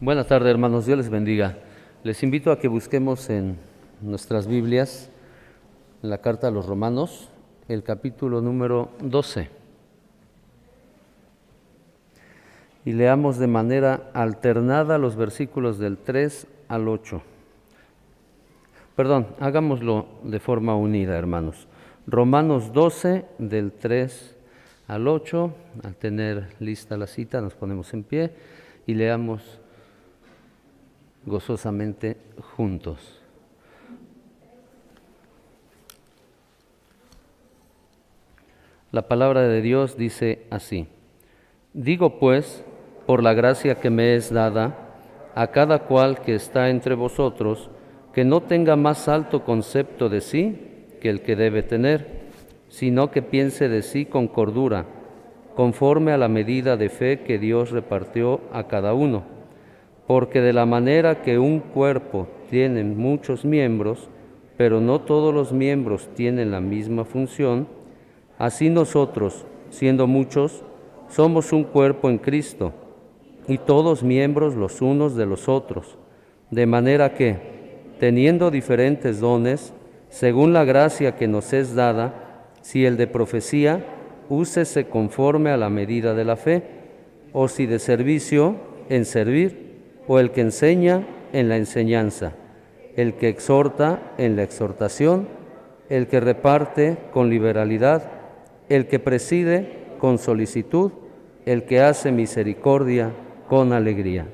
Buenas tardes, hermanos, Dios les bendiga. Les invito a que busquemos en nuestras Biblias, en la carta a los Romanos, el capítulo número 12. Y leamos de manera alternada los versículos del 3 al 8. Perdón, hagámoslo de forma unida, hermanos. Romanos 12, del 3 al 8. Al tener lista la cita, nos ponemos en pie y leamos gozosamente juntos. La palabra de Dios dice así: Digo pues, por la gracia que me es dada, a cada cual que está entre vosotros, que no tenga más alto concepto de sí que el que debe tener, sino que piense de sí con cordura, conforme a la medida de fe que Dios repartió a cada uno. Porque de la manera que un cuerpo tiene muchos miembros, pero no todos los miembros tienen la misma función, así nosotros, siendo muchos, somos un cuerpo en Cristo, y todos miembros los unos de los otros, de manera que, teniendo diferentes dones, según la gracia que nos es dada, si el de profecía, úsese conforme a la medida de la fe, o si de servicio, en servir, o el que enseña, en la enseñanza, el que exhorta, en la exhortación, el que reparte, con liberalidad, el que preside, con solicitud, el que hace misericordia, con alegría.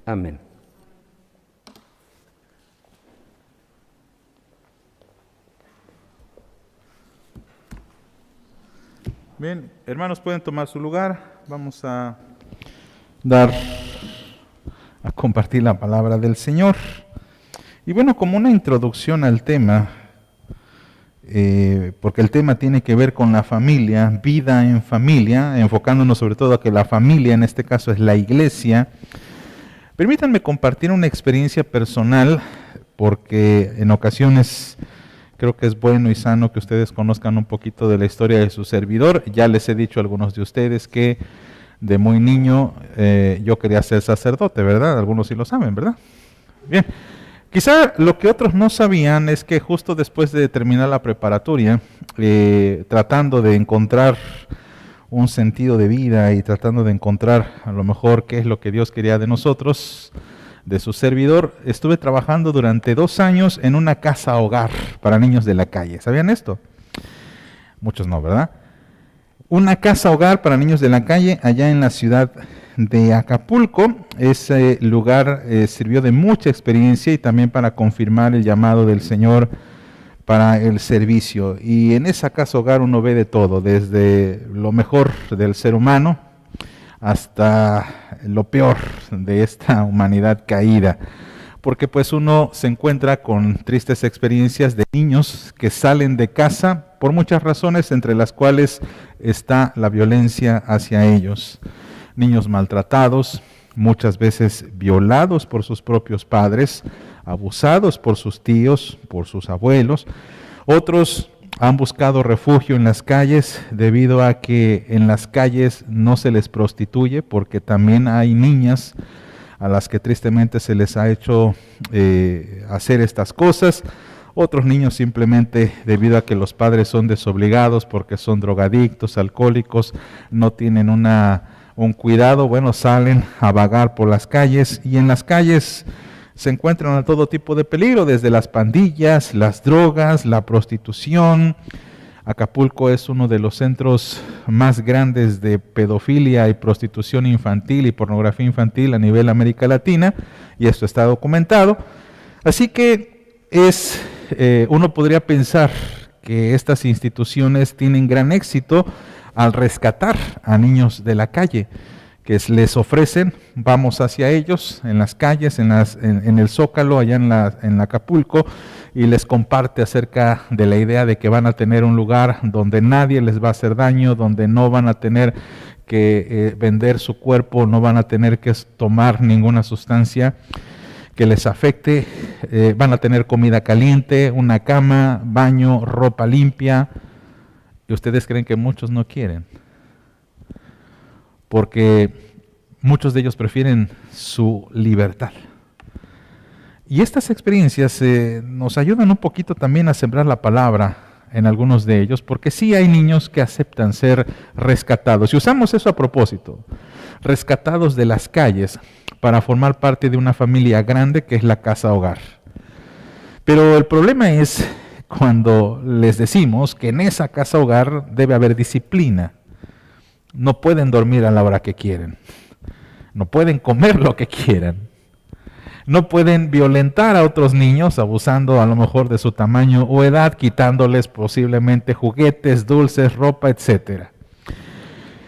Amén. Bien, hermanos, pueden tomar su lugar. Vamos a compartir la palabra del Señor. Y bueno, como una introducción al tema, porque el tema tiene que ver con la familia, vida en familia, enfocándonos sobre todo a que la familia en este caso es la iglesia. Permítanme compartir una experiencia personal, porque en ocasiones creo que es bueno y sano que ustedes conozcan un poquito de la historia de su servidor. Ya les he dicho a algunos de ustedes que de muy niño yo quería ser sacerdote, ¿verdad? Algunos sí lo saben, ¿verdad? Bien. Quizá lo que otros no sabían es que justo después de terminar la preparatoria, tratando de encontrar un sentido de vida y tratando de encontrar a lo mejor qué es lo que Dios quería de nosotros, de su servidor, estuve trabajando durante 2 años en una casa hogar para niños de la calle. ¿Sabían esto? Muchos no, ¿verdad? Una casa hogar para niños de la calle allá en la ciudad de Acapulco. Ese lugar sirvió de mucha experiencia y también para confirmar el llamado del Señor para el servicio. Y en esa casa hogar uno ve de todo, desde lo mejor del ser humano hasta lo peor de esta humanidad caída. Porque pues uno se encuentra con tristes experiencias de niños que salen de casa por muchas razones, entre las cuales está la violencia hacia ellos. Niños maltratados, muchas veces violados por sus propios padres, abusados por sus tíos, por sus abuelos. Otros han buscado refugio en las calles debido a que en las calles no se les prostituye, porque también hay niñas a las que tristemente se les ha hecho hacer estas cosas. Otros niños simplemente debido a que los padres son desobligados porque son drogadictos, alcohólicos, no tienen un cuidado, bueno, salen a vagar por las calles, y en las calles se encuentran a todo tipo de peligro, desde las pandillas, las drogas, la prostitución. Acapulco es uno de los centros más grandes de pedofilia y prostitución infantil y pornografía infantil a nivel América Latina, y esto está documentado. Así que uno podría pensar que estas instituciones tienen gran éxito al rescatar a niños de la calle, que les ofrecen, vamos hacia ellos en las calles, en el Zócalo, allá en Acapulco, y les comparte acerca de la idea de que van a tener un lugar donde nadie les va a hacer daño, donde no van a tener que vender su cuerpo, no van a tener que tomar ninguna sustancia que les afecte, van a tener comida caliente, una cama, baño, ropa limpia. ¿Y ustedes creen que muchos no quieren? Porque Muchos de ellos prefieren su libertad. Y estas experiencias nos ayudan un poquito también a sembrar la palabra en algunos de ellos, porque sí hay niños que aceptan ser rescatados. Y usamos eso a propósito, rescatados de las calles para formar parte de una familia grande que es la casa hogar. Pero el problema es cuando les decimos que en esa casa hogar debe haber disciplina. No pueden dormir a la hora que quieren. No pueden comer lo que quieran. No pueden violentar a otros niños abusando a lo mejor de su tamaño o edad, quitándoles posiblemente juguetes, dulces, ropa, etc.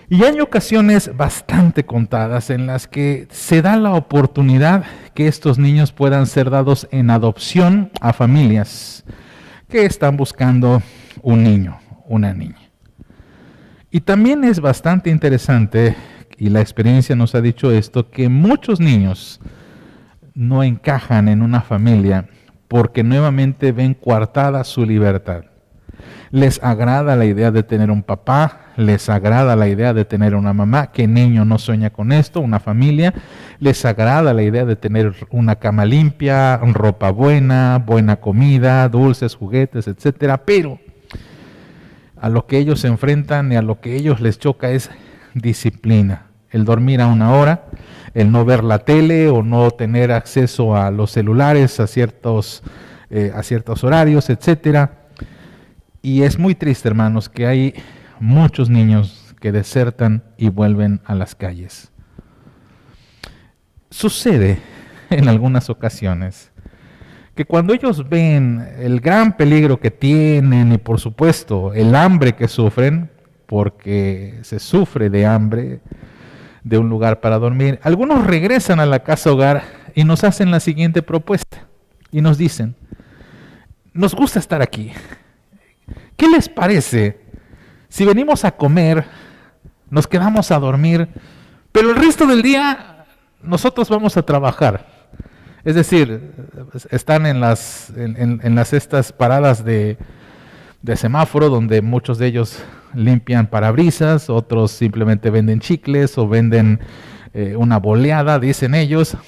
Y hay ocasiones bastante contadas en las que se da la oportunidad que estos niños puedan ser dados en adopción a familias que están buscando un niño, una niña. Y también es bastante interesante, y la experiencia nos ha dicho esto, que muchos niños no encajan en una familia porque nuevamente ven coartada su libertad. Les agrada la idea de tener un papá, les agrada la idea de tener una mamá. ¿Qué niño no sueña con esto? Una familia. Les agrada la idea de tener una cama limpia, ropa buena, buena comida, dulces, juguetes, etcétera. Pero a lo que ellos se enfrentan y a lo que ellos les choca es disciplina. El dormir a una hora, el no ver la tele o no tener acceso a los celulares a ciertos horarios, etcétera. Y es muy triste, hermanos, que hay muchos niños que desertan y vuelven a las calles. Sucede en algunas ocasiones que cuando ellos ven el gran peligro que tienen y por supuesto el hambre que sufren, porque se sufre de hambre, de un lugar para dormir, algunos regresan a la casa hogar y nos hacen la siguiente propuesta y nos dicen: nos gusta estar aquí. ¿Qué les parece si venimos a comer, nos quedamos a dormir, pero el resto del día nosotros vamos a trabajar? Es decir, están en las estas paradas de semáforo donde muchos de ellos limpian parabrisas, otros simplemente venden chicles o venden una boleada, dicen ellos,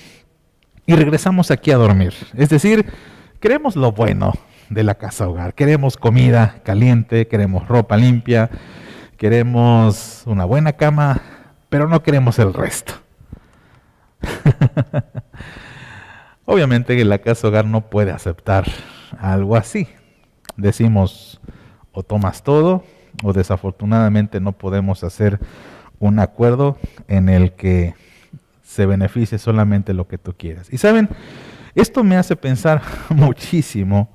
y regresamos aquí a dormir. Es decir, queremos lo bueno de la casa hogar, queremos comida caliente, queremos ropa limpia, queremos una buena cama, pero no queremos el resto. Obviamente que la casa hogar no puede aceptar algo así. Decimos, o tomas todo, o desafortunadamente no podemos hacer un acuerdo en el que se beneficie solamente lo que tú quieras. Y saben, esto me hace pensar muchísimo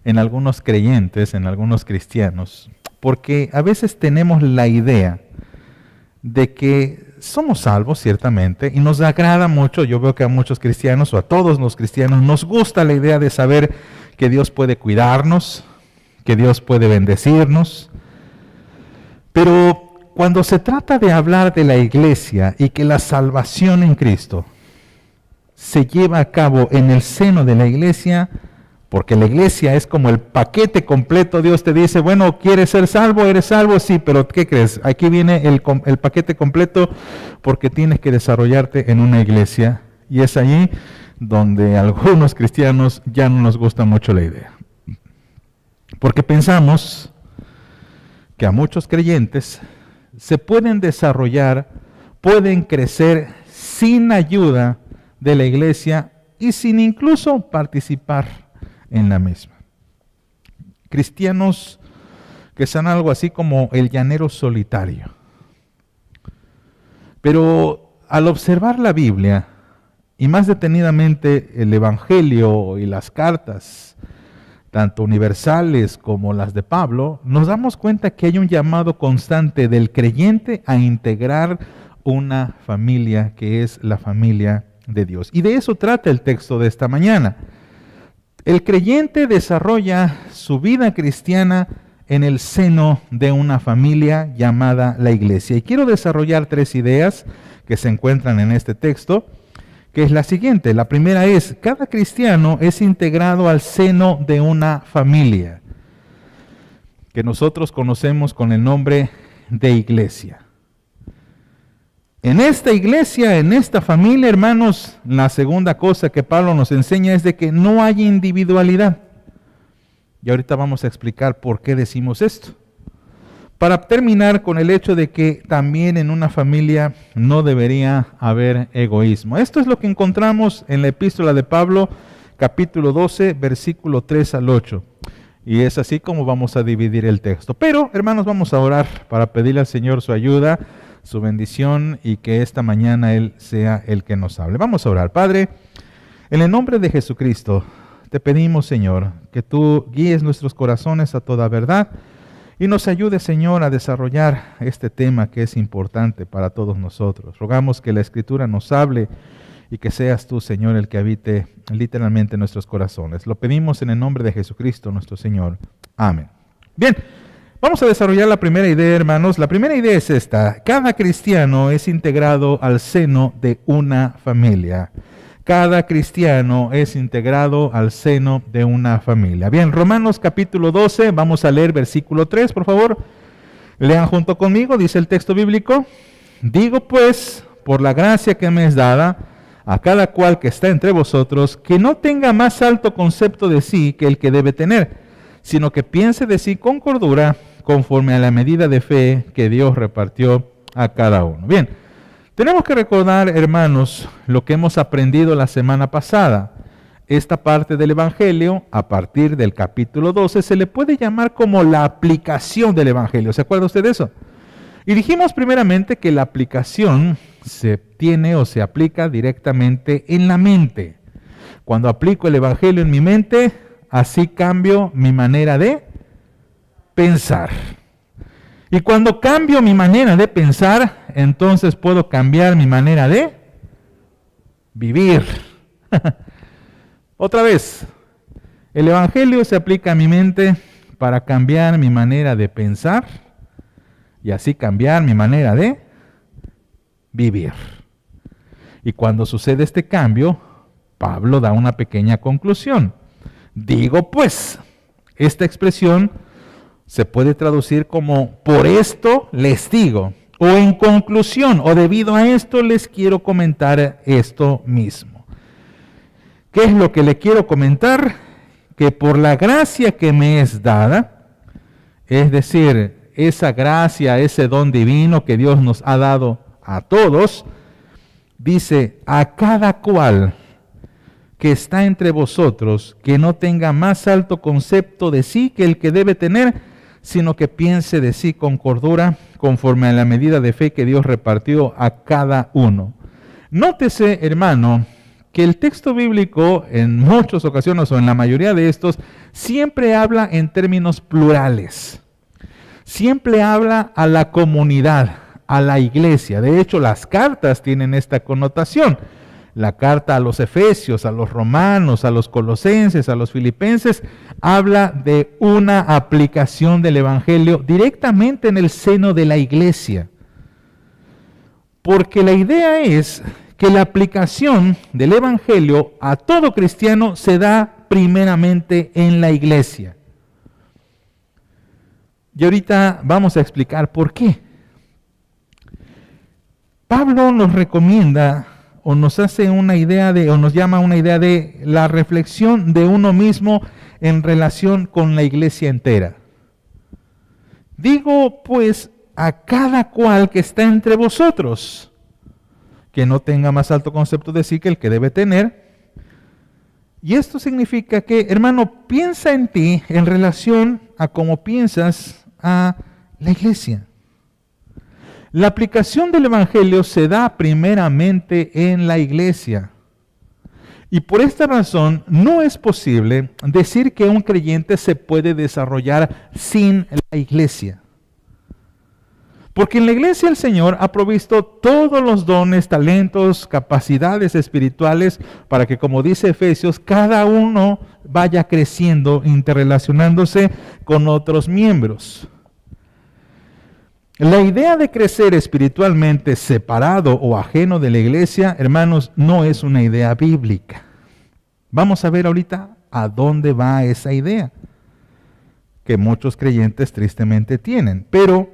en algunos creyentes, en algunos cristianos, porque a veces tenemos la idea de que somos salvos, ciertamente, y nos agrada mucho. Yo veo que a muchos cristianos, o a todos los cristianos, nos gusta la idea de saber que Dios puede cuidarnos, que Dios puede bendecirnos. Pero cuando se trata de hablar de la iglesia y que la salvación en Cristo se lleva a cabo en el seno de la iglesia, porque la iglesia es como el paquete completo. Dios te dice, bueno, ¿quieres ser salvo? ¿Eres salvo? Sí, pero ¿qué crees? Aquí viene el paquete completo porque tienes que desarrollarte en una iglesia. Y es allí donde a algunos cristianos ya no nos gusta mucho la idea. Porque pensamos que a muchos creyentes se pueden desarrollar, pueden crecer sin ayuda de la iglesia y sin incluso participar en la misma. Cristianos que son algo así como el llanero solitario. Pero al observar la Biblia, y más detenidamente el Evangelio y las cartas, tanto universales como las de Pablo, nos damos cuenta que hay un llamado constante del creyente a integrar una familia que es la familia de Dios. Y de eso trata el texto de esta mañana. El creyente desarrolla su vida cristiana en el seno de una familia llamada la iglesia. Y quiero desarrollar 3 ideas que se encuentran en este texto, que es la siguiente. La primera es, cada cristiano es integrado al seno de una familia, que nosotros conocemos con el nombre de iglesia. En esta iglesia, en esta familia, hermanos, la segunda cosa que Pablo nos enseña es de que no hay individualidad. Y ahorita vamos a explicar por qué decimos esto. Para terminar con el hecho de que también en una familia no debería haber egoísmo. Esto es lo que encontramos en la epístola de Pablo, capítulo 12, versículo 3 al 8. Y es así como vamos a dividir el texto. Pero, hermanos, vamos a orar para pedirle al Señor su ayuda, su bendición y que esta mañana Él sea el que nos hable. Vamos a orar. Padre, en el nombre de Jesucristo, te pedimos, Señor, que tú guíes nuestros corazones a toda verdad y nos ayudes, Señor, a desarrollar este tema que es importante para todos nosotros. Rogamos que la Escritura nos hable y que seas tú, Señor, el que habite literalmente en nuestros corazones. Lo pedimos en el nombre de Jesucristo, nuestro Señor. Amén. Bien, vamos a desarrollar la primera idea, hermanos. La primera idea es esta: cada cristiano es integrado al seno de una familia. Cada cristiano es integrado al seno de una familia. Bien, Romanos capítulo 12, vamos a leer versículo 3, por favor. Lean junto conmigo, dice el texto bíblico. Digo pues, por la gracia que me es dada, a cada cual que está entre vosotros, que no tenga más alto concepto de sí que el que debe tener, sino que piense de sí con cordura, conforme a la medida de fe que Dios repartió a cada uno. Bien, tenemos que recordar, hermanos, lo que hemos aprendido la semana pasada. Esta parte del Evangelio, a partir del capítulo 12, se le puede llamar como la aplicación del Evangelio. ¿Se acuerda usted de eso? Y dijimos primeramente que la aplicación se tiene o se aplica directamente en la mente. Cuando aplico el Evangelio en mi mente, así cambio mi manera de pensar. Y cuando cambio mi manera de pensar, entonces puedo cambiar mi manera de vivir. Otra vez, el Evangelio se aplica a mi mente para cambiar mi manera de pensar y así cambiar mi manera de vivir. Y cuando sucede este cambio, Pablo da una pequeña conclusión. Digo pues, esta expresión se puede traducir como por esto les digo, o en conclusión, o debido a esto les quiero comentar esto mismo. ¿Qué es lo que le quiero comentar? Que por la gracia que me es dada, es decir, esa gracia, ese don divino que Dios nos ha dado a todos, dice, a cada cual que está entre vosotros, que no tenga más alto concepto de sí que el que debe tener, sino que piense de sí con cordura, conforme a la medida de fe que Dios repartió a cada uno. Nótese, hermano, que el texto bíblico en muchas ocasiones, o en la mayoría de estos, siempre habla en términos plurales. Siempre habla a la comunidad, a la iglesia. De hecho, las cartas tienen esta connotación. La carta a los Efesios, a los Romanos, a los Colosenses, a los Filipenses, habla de una aplicación del Evangelio directamente en el seno de la iglesia. Porque la idea es que la aplicación del Evangelio a todo cristiano se da primeramente en la iglesia. Y ahorita vamos a explicar por qué. Pablo nos recomienda o nos hace una idea de, o nos llama a una idea de la reflexión de uno mismo en relación con la iglesia entera. Digo pues a cada cual que está entre vosotros, que no tenga más alto concepto de sí que el que debe tener. Y esto significa que, hermano, piensa en ti en relación a cómo piensas a la iglesia. La aplicación del Evangelio se da primeramente en la iglesia. Y por esta razón no es posible decir que un creyente se puede desarrollar sin la iglesia. Porque en la iglesia el Señor ha provisto todos los dones, talentos, capacidades espirituales para que, como dice Efesios, cada uno vaya creciendo, interrelacionándose con otros miembros. La idea de crecer espiritualmente separado o ajeno de la iglesia, hermanos, no es una idea bíblica. Vamos a ver ahorita a dónde va esa idea, que muchos creyentes tristemente tienen. Pero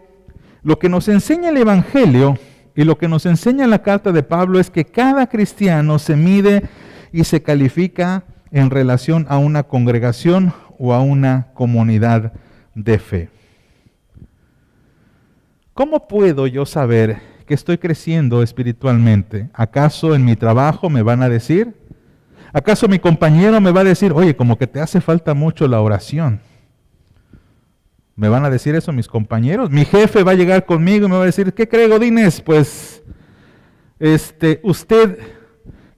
lo que nos enseña el Evangelio Y lo que nos enseña la carta de Pablo es que cada cristiano se mide y se califica en relación a una congregación o a una comunidad de fe. ¿Cómo puedo yo saber que estoy creciendo espiritualmente? ¿Acaso en mi trabajo me van a decir? ¿Acaso mi compañero me va a decir, oye, como que te hace falta mucho la oración? ¿Me van a decir eso mis compañeros? Mi jefe va a llegar conmigo y me va a decir, ¿qué cree, Godínez? Pues, usted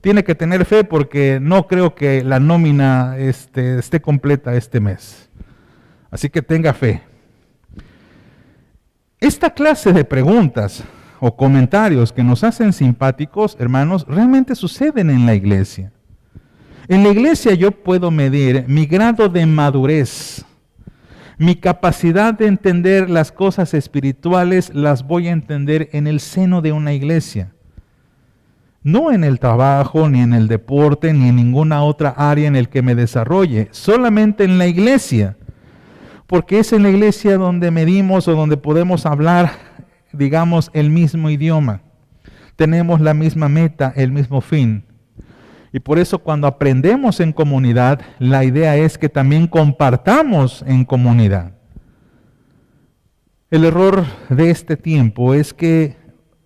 tiene que tener fe porque no creo que la nómina esté completa este mes. Así que tenga fe. Esta clase de preguntas o comentarios que nos hacen simpáticos, hermanos, realmente suceden en la iglesia. En la iglesia yo puedo medir mi grado de madurez, mi capacidad de entender las cosas espirituales, las voy a entender en el seno de una iglesia. No en el trabajo, ni en el deporte, ni en ninguna otra área en el que me desarrolle, solamente en la iglesia. Porque es en la iglesia donde medimos o donde podemos hablar, digamos, el mismo idioma. Tenemos la misma meta, el mismo fin. Y por eso cuando aprendemos en comunidad, la idea es que también compartamos en comunidad. El error de este tiempo es que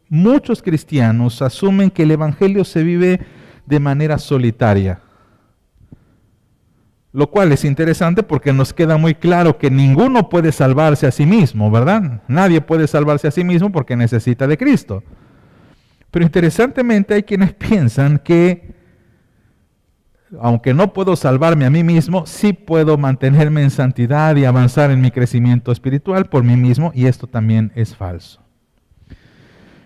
muchos cristianos asumen que el evangelio se vive de manera solitaria. Lo cual es interesante porque nos queda muy claro que ninguno puede salvarse a sí mismo, ¿verdad? Nadie puede salvarse a sí mismo porque necesita de Cristo. Pero interesantemente hay quienes piensan que, aunque no puedo salvarme a mí mismo, sí puedo mantenerme en santidad y avanzar en mi crecimiento espiritual por mí mismo, y esto también es falso.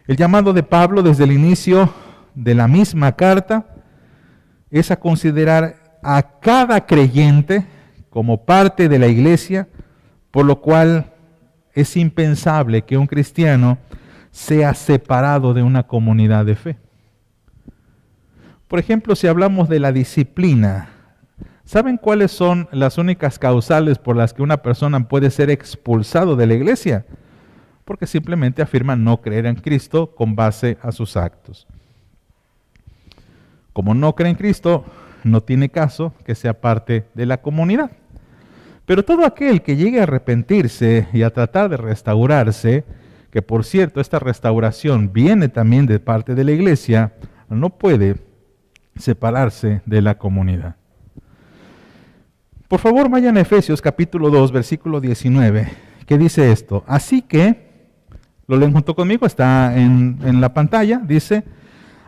El llamado de Pablo desde el inicio de la misma carta es a considerar a cada creyente como parte de la iglesia, por lo cual es impensable que un cristiano sea separado de una comunidad de fe. Por ejemplo, si hablamos de la disciplina, ¿saben cuáles son las únicas causales por las que una persona puede ser expulsado de la iglesia? Porque simplemente afirma no creer en Cristo con base a sus actos. Como no cree en Cristo, no tiene caso que sea parte de la comunidad. Pero todo aquel que llegue a arrepentirse y a tratar de restaurarse, que por cierto esta restauración viene también de parte de la iglesia, no puede separarse de la comunidad. Por favor, vayan a Efesios capítulo 2, versículo 19, que dice esto. Así que, lo leen junto conmigo, está en la pantalla, dice,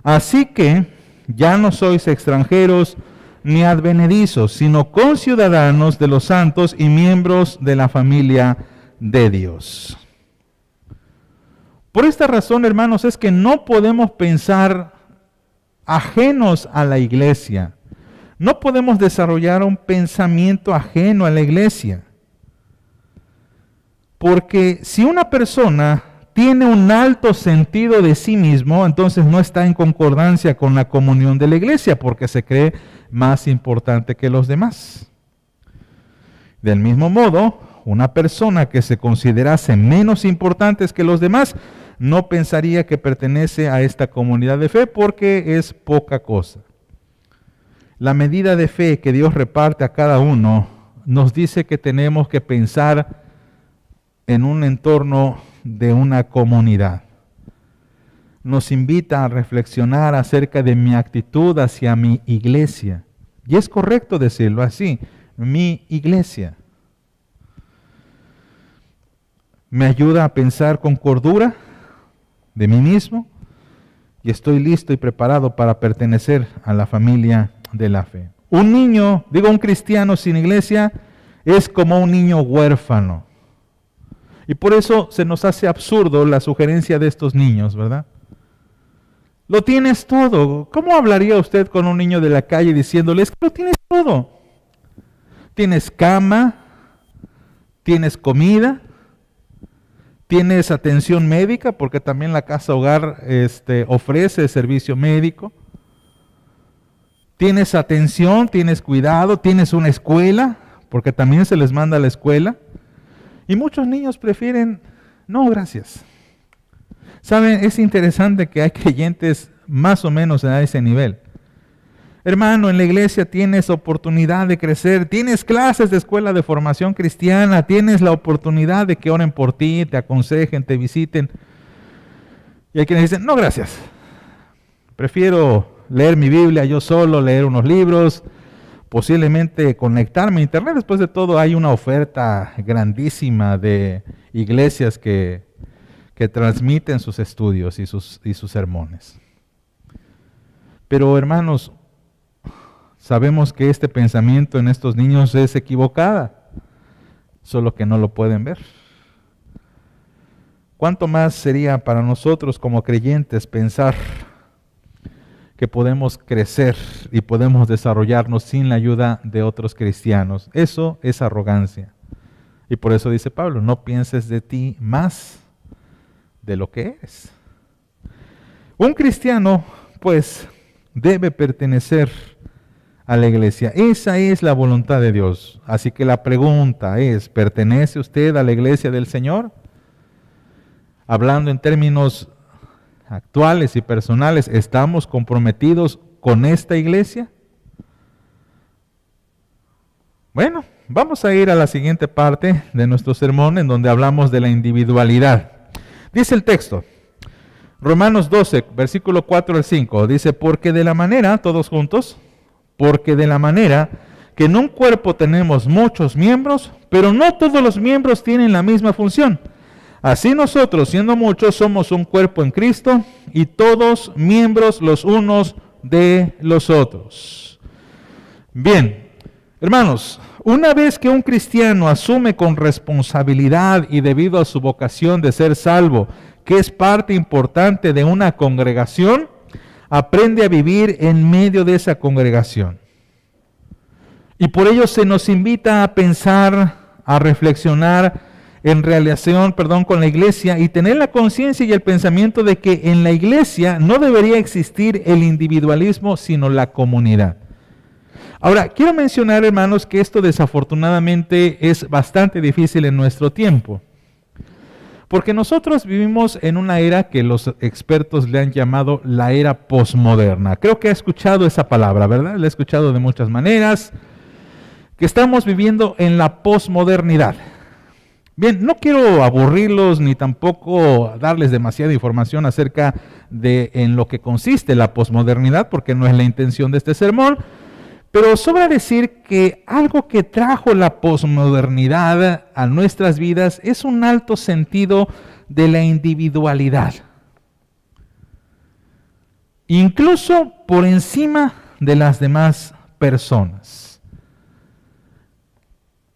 así que ya no sois extranjeros ni advenedizos, sino conciudadanos de los santos y miembros de la familia de Dios. Por esta razón, hermanos, es que no podemos pensar ajenos a la iglesia. No podemos desarrollar un pensamiento ajeno a la iglesia. Porque si una persona tiene un alto sentido de sí mismo, entonces no está en concordancia con la comunión de la iglesia, porque se cree más importante que los demás. Del mismo modo, una persona que se considerase menos importante que los demás, no pensaría que pertenece a esta comunidad de fe porque es poca cosa. La medida de fe que Dios reparte a cada uno nos dice que tenemos que pensar en un entorno de una comunidad. Nos invita a reflexionar acerca de mi actitud hacia mi iglesia. Y es correcto decirlo así, mi iglesia. Me ayuda a pensar con cordura de mí mismo y estoy listo y preparado para pertenecer a la familia de la fe. Un niño, un cristiano sin iglesia, es como un niño huérfano. Y por eso se nos hace absurdo la sugerencia de estos niños, ¿verdad? Lo tienes todo. ¿Cómo hablaría usted con un niño de la calle diciéndole, es que lo tienes todo? Tienes cama, tienes comida, tienes atención médica, porque también la casa hogar ofrece servicio médico. Tienes atención, tienes cuidado, tienes una escuela, porque también se les manda a la escuela. Y muchos niños prefieren, no gracias. Saben, es interesante que hay creyentes más o menos a ese nivel. Hermano, en la iglesia tienes oportunidad de crecer, tienes clases de escuela de formación cristiana, tienes la oportunidad de que oren por ti, te aconsejen, te visiten. Y hay quienes dicen, no, gracias. Prefiero leer mi Biblia yo solo, leer unos libros, posiblemente conectarme a internet. Después de todo, hay una oferta grandísima de iglesias que transmiten sus estudios y sus sermones. Pero hermanos, sabemos que este pensamiento en estos niños es equivocada, solo que no lo pueden ver. ¿Cuánto más sería para nosotros como creyentes pensar que podemos crecer y podemos desarrollarnos sin la ayuda de otros cristianos? Eso es arrogancia. Y por eso dice Pablo, no pienses de ti más de lo que eres. Un cristiano, pues, debe pertenecer a la iglesia. Esa es la voluntad de Dios. Así que la pregunta es, ¿pertenece usted a la iglesia del Señor? Hablando en términos actuales y personales, ¿estamos comprometidos con esta iglesia? Bueno, vamos a ir a la siguiente parte de nuestro sermón en donde hablamos de la individualidad. Dice el texto, Romanos 12, versículo 4 al 5, dice, porque de la manera, todos juntos, porque de la manera que en un cuerpo tenemos muchos miembros, pero no todos los miembros tienen la misma función. Así nosotros, siendo muchos, somos un cuerpo en Cristo y todos miembros los unos de los otros. Bien, hermanos, una vez que un cristiano asume con responsabilidad y debido a su vocación de ser salvo, que es parte importante de una congregación, aprende a vivir en medio de esa congregación. Y por ello se nos invita a pensar, a reflexionar en relación, con la iglesia y tener la conciencia y el pensamiento de que en la iglesia no debería existir el individualismo, sino la comunidad. Ahora, quiero mencionar, hermanos, que esto desafortunadamente es bastante difícil en nuestro tiempo. Porque nosotros vivimos en una era que los expertos le han llamado la era posmoderna. Creo que ha escuchado esa palabra, ¿verdad? La he escuchado de muchas maneras. Que estamos viviendo en la posmodernidad. Bien, no quiero aburrirlos ni tampoco darles demasiada información acerca de en lo que consiste la posmodernidad, porque no es la intención de este sermón. Pero sobra decir que algo que trajo la posmodernidad a nuestras vidas es un alto sentido de la individualidad. Incluso por encima de las demás personas.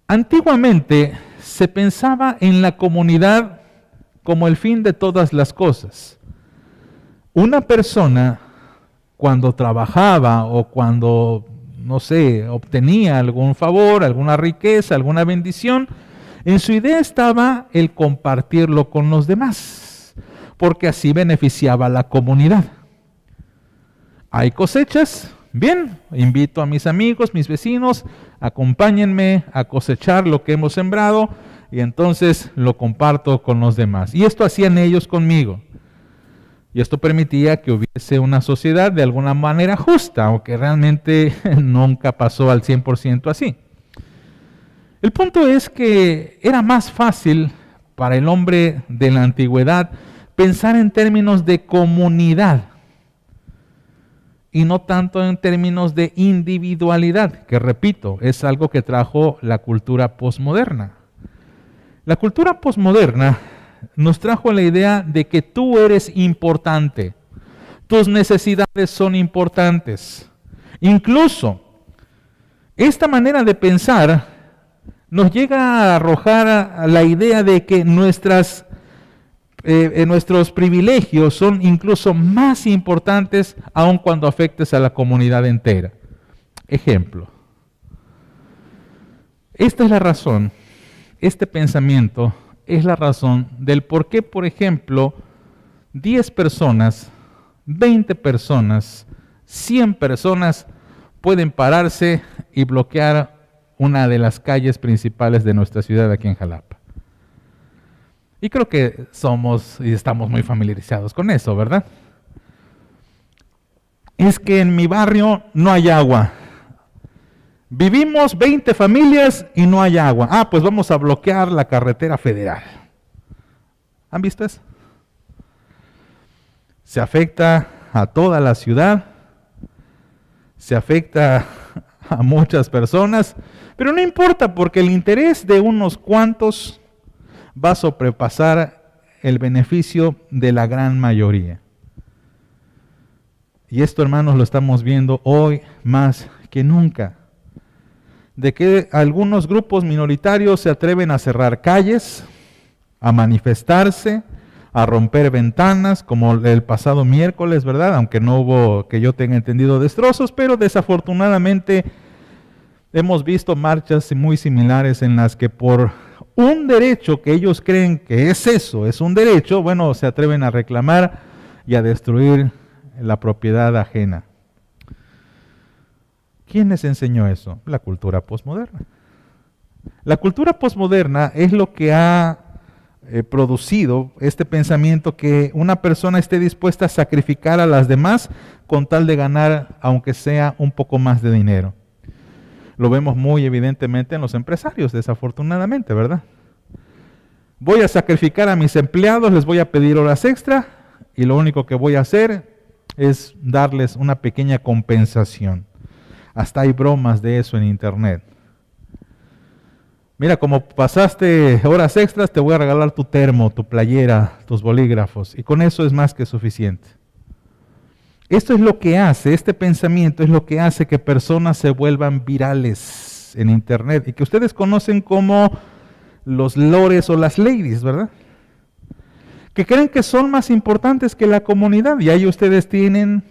Antiguamente se pensaba en la comunidad como el fin de todas las cosas. Una persona, cuando trabajaba o cuando obtenía algún favor, alguna riqueza, alguna bendición, en su idea estaba el compartirlo con los demás, porque así beneficiaba a la comunidad. ¿Hay cosechas? Bien, invito a mis amigos, mis vecinos, acompáñenme a cosechar lo que hemos sembrado y entonces lo comparto con los demás. Y esto hacían ellos conmigo. Y esto permitía que hubiese una sociedad de alguna manera justa, aunque realmente nunca pasó al 100% así. El punto es que era más fácil para el hombre de la antigüedad pensar en términos de comunidad y no tanto en términos de individualidad, que repito, es algo que trajo la cultura posmoderna. La cultura posmoderna nos trajo la idea de que tú eres importante, tus necesidades son importantes. Incluso, esta manera de pensar nos llega a arrojar a la idea de que nuestros privilegios son incluso más importantes aun cuando afectes a la comunidad entera. Ejemplo, esta es la razón, este pensamiento es la razón del por qué, por ejemplo, 10 personas, 20 personas, 100 personas pueden pararse y bloquear una de las calles principales de nuestra ciudad aquí en Jalapa. Y creo que somos y estamos muy familiarizados con eso, ¿verdad? Es que en mi barrio no hay agua. Vivimos 20 familias y no hay agua. Ah, pues vamos a bloquear la carretera federal. ¿Han visto eso? Se afecta a toda la ciudad, se afecta a muchas personas, pero no importa porque el interés de unos cuantos va a sobrepasar el beneficio de la gran mayoría. Y esto, hermanos, lo estamos viendo hoy más que nunca. De que algunos grupos minoritarios se atreven a cerrar calles, a manifestarse, a romper ventanas, como el pasado miércoles, ¿verdad? Aunque no hubo, que yo tenga entendido, destrozos, pero desafortunadamente hemos visto marchas muy similares en las que por un derecho que ellos creen que es eso, es un derecho, bueno, se atreven a reclamar y a destruir la propiedad ajena. ¿Quién les enseñó eso? La cultura posmoderna. La cultura posmoderna es lo que ha producido este pensamiento que una persona esté dispuesta a sacrificar a las demás con tal de ganar, aunque sea un poco más de dinero. Lo vemos muy evidentemente en los empresarios, desafortunadamente, ¿verdad? Voy a sacrificar a mis empleados, les voy a pedir horas extra y lo único que voy a hacer es darles una pequeña compensación. Hasta hay bromas de eso en internet. Mira, como pasaste horas extras, te voy a regalar tu termo, tu playera, tus bolígrafos, y con eso es más que suficiente. Esto es lo que hace, este pensamiento es lo que hace que personas se vuelvan virales en internet y que ustedes conocen como los lores o las ladies, ¿verdad? Que creen que son más importantes que la comunidad. Y ahí ustedes tienen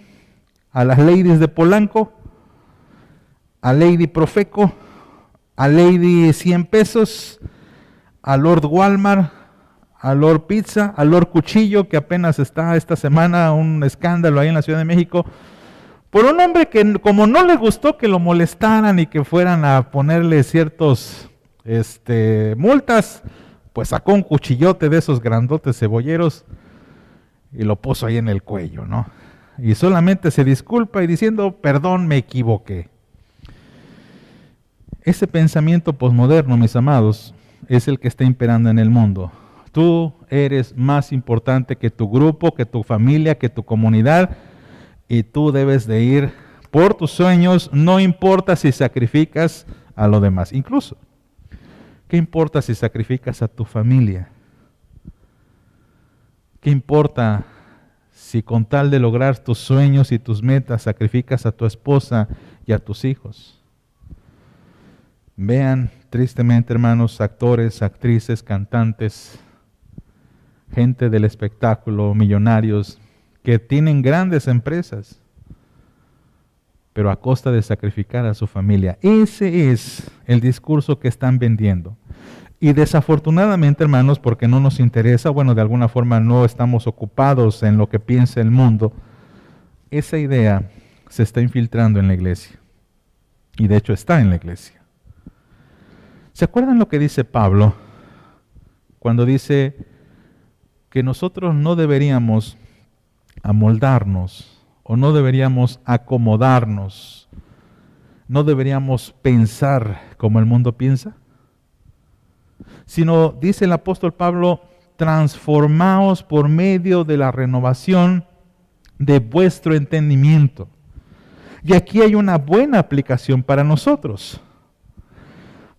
a las ladies de Polanco, a Lady Profeco, a Lady 100 pesos, a Lord Walmart, a Lord Pizza, a Lord Cuchillo, que apenas está esta semana un escándalo ahí en la Ciudad de México, por un hombre que como no le gustó que lo molestaran y que fueran a ponerle ciertos multas, pues sacó un cuchillote de esos grandotes cebolleros y lo puso ahí en el cuello, ¿no? Y solamente se disculpa y diciendo, perdón, me equivoqué. Ese pensamiento posmoderno, mis amados, es el que está imperando en el mundo. Tú eres más importante que tu grupo, que tu familia, que tu comunidad, y tú debes de ir por tus sueños, no importa si sacrificas a lo demás. Incluso, ¿qué importa si sacrificas a tu familia? ¿Qué importa si con tal de lograr tus sueños y tus metas sacrificas a tu esposa y a tus hijos? Vean, tristemente, hermanos, actores, actrices, cantantes, gente del espectáculo, millonarios, que tienen grandes empresas, pero a costa de sacrificar a su familia. Ese es el discurso que están vendiendo. Y desafortunadamente, hermanos, porque no nos interesa, bueno, de alguna forma no estamos ocupados en lo que piensa el mundo, esa idea se está infiltrando en la iglesia. Y de hecho está en la iglesia. ¿Se acuerdan lo que dice Pablo cuando dice que nosotros no deberíamos amoldarnos o no deberíamos acomodarnos, no deberíamos pensar como el mundo piensa? Sino, dice el apóstol Pablo, transformaos por medio de la renovación de vuestro entendimiento. Y aquí hay una buena aplicación para nosotros.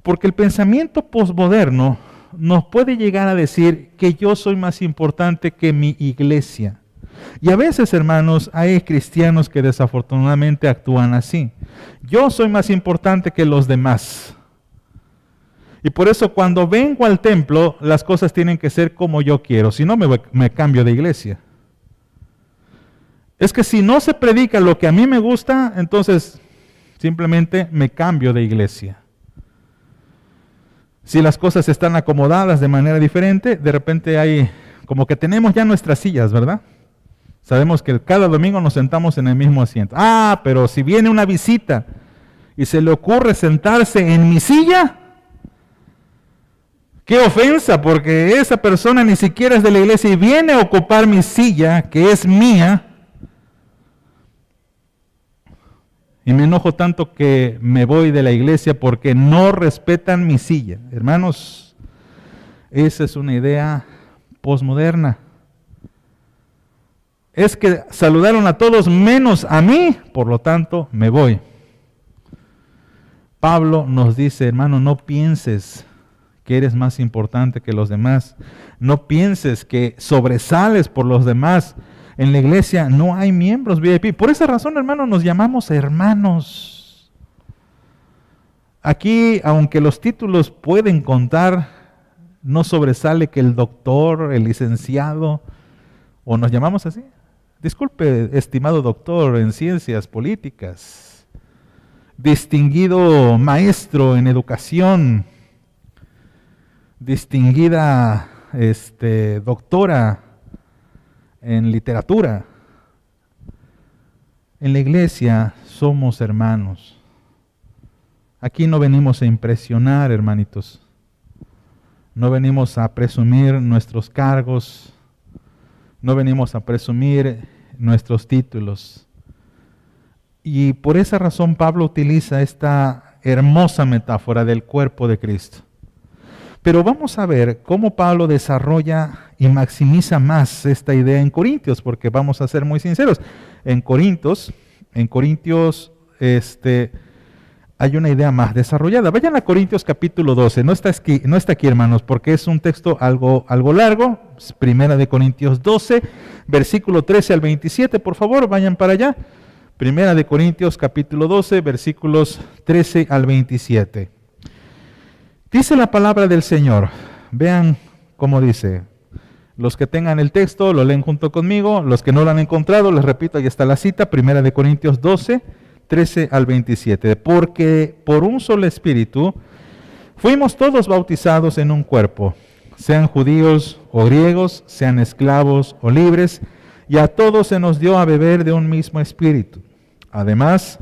Porque el pensamiento posmoderno nos puede llegar a decir que yo soy más importante que mi iglesia. Y a veces, hermanos, hay cristianos que desafortunadamente actúan así. Yo soy más importante que los demás. Y por eso cuando vengo al templo, las cosas tienen que ser como yo quiero. Si no, me cambio de iglesia. Es que si no se predica lo que a mí me gusta, entonces simplemente me cambio de iglesia. Si las cosas están acomodadas de manera diferente, de repente hay, como que tenemos ya nuestras sillas, ¿verdad? Sabemos que cada domingo nos sentamos en el mismo asiento. Ah, pero si viene una visita y se le ocurre sentarse en mi silla, Qué ofensa, porque esa persona ni siquiera es de la iglesia y viene a ocupar mi silla, que es mía. Y me enojo tanto que me voy de la iglesia porque no respetan mi silla. Hermanos, esa es una idea posmoderna. Es que saludaron a todos menos a mí, por lo tanto me voy. Pablo nos dice, hermano, no pienses que eres más importante que los demás. No pienses que sobresales por los demás. En la iglesia no hay miembros VIP. Por esa razón, hermano, nos llamamos hermanos. Aquí, aunque los títulos pueden contar, no sobresale que el doctor, el licenciado, o nos llamamos así. Disculpe, estimado doctor en ciencias políticas, distinguido maestro en educación, distinguida doctora en literatura. En la iglesia somos hermanos. Aquí no venimos a impresionar, hermanitos. No venimos a presumir nuestros cargos. No venimos a presumir nuestros títulos. Y por esa razón Pablo utiliza esta hermosa metáfora del cuerpo de Cristo. Pero vamos a ver cómo Pablo desarrolla y maximiza más esta idea en Corintios, porque vamos a ser muy sinceros. En Corintios, hay una idea más desarrollada. Vayan a Corintios capítulo 12. No está aquí, hermanos, porque es un texto algo largo. Primera de Corintios 12, versículo 13 al 27. Por favor, vayan para allá. Primera de Corintios capítulo 12, versículos 13 al 27. Dice la palabra del Señor. Vean cómo dice. Los que tengan el texto lo leen junto conmigo. Los que no lo han encontrado, les repito, ahí está la cita. Primera de Corintios 12, 13 al 27. Porque por un solo espíritu fuimos todos bautizados en un cuerpo, sean judíos o griegos, sean esclavos o libres, y a todos se nos dio a beber de un mismo espíritu. Además,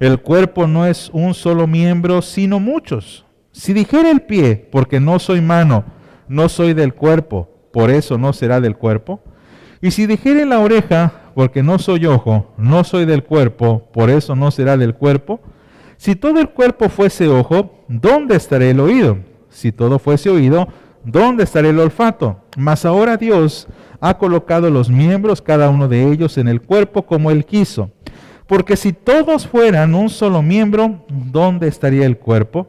el cuerpo no es un solo miembro, sino muchos. Si dijera el pie, porque no soy mano, no soy del cuerpo, por eso no será del cuerpo. Y si dijere la oreja, porque no soy ojo, no soy del cuerpo, por eso no será del cuerpo. Si todo el cuerpo fuese ojo, ¿dónde estaría el oído? Si todo fuese oído, ¿dónde estaría el olfato? Mas ahora Dios ha colocado los miembros, cada uno de ellos, en el cuerpo como Él quiso. Porque si todos fueran un solo miembro, ¿dónde estaría el cuerpo?